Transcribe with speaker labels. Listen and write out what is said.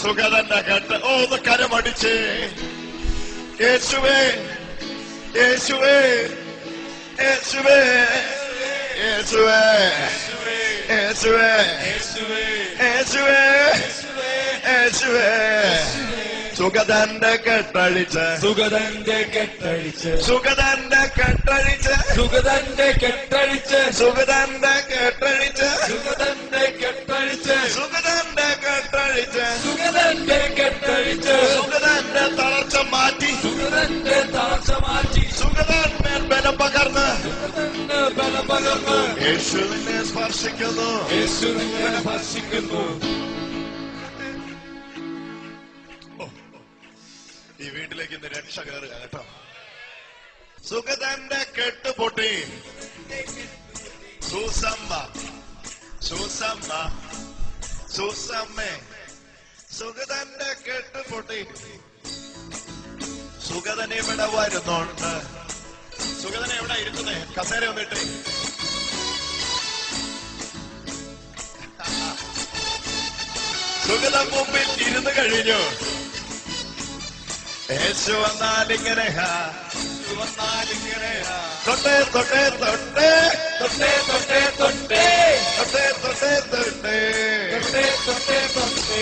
Speaker 1: സുഗതന്റെ കെട്ട് ഒന്ന് കരമടിച്ച് യേശുവേ യേശുവേ യേശുവേ യേശുവേ യേശുവേ യേശുവേ യേശുവേ സുഗതന്റെ കെട്ടഴിച്ച് സുഗതന്റെ കെട്ടഴിച്ച് സുഗതന്റെ കെട്ടഴിച്ച് സുഗതന്റെ കെട്ടഴിച്ച് സുഗതന്റെ കെട്ടഴിച്ച് സുഗതന്റെ കെട്ടഴിച്ച് സുഗതന്റെ കെട്ടഴിച്ച് സുഗതന്റെ കെട്ടഴിച്ച് സുഗതന്റെ തളർച്ച മാറ്റി സുഗതന്റെ തളർച്ച മാറ്റി സുഗതന്റെ ബലം പകർന്ന് സുഗതന്റെ ബലം പകർന്ന് യേശുവിനെ സ്പർശിക്കുന്നു യേശുവിനെ സ്പർശിക്കുന്നു. ഈ വീട്ടിലേക്ക് ഇന്ന് രക്ഷ കയറുക കേട്ടോ. സുഗതന്റെ കെട്ട് പൊട്ടി. സൂസമ്മ സൂസമ്മ സൂസമ്മേ സുഗതന്റെ കെട്ട് പൊട്ടി. സുഗതൻ ഇവിടെ വരുന്നുണ്ട്. സുഗതൻ എവിടെ ഇരുന്നേ? കസേര വന്നിട്ടേ. സുഗതൻ മുമ്പിൽ ഇരുന്ന് കഴിഞ്ഞു. യേശു വന്നാലിങ്ങനെ തൊട്ടേ തൊട്ടേ തൊട്ടേ തൊട്ടേ തൊട്ടേ തൊട്ടേ തൊട്ടേ തൊട്ടേ തൊട്ടേ തൊട്ടേ തൊട്ടേ തൊട്ടേ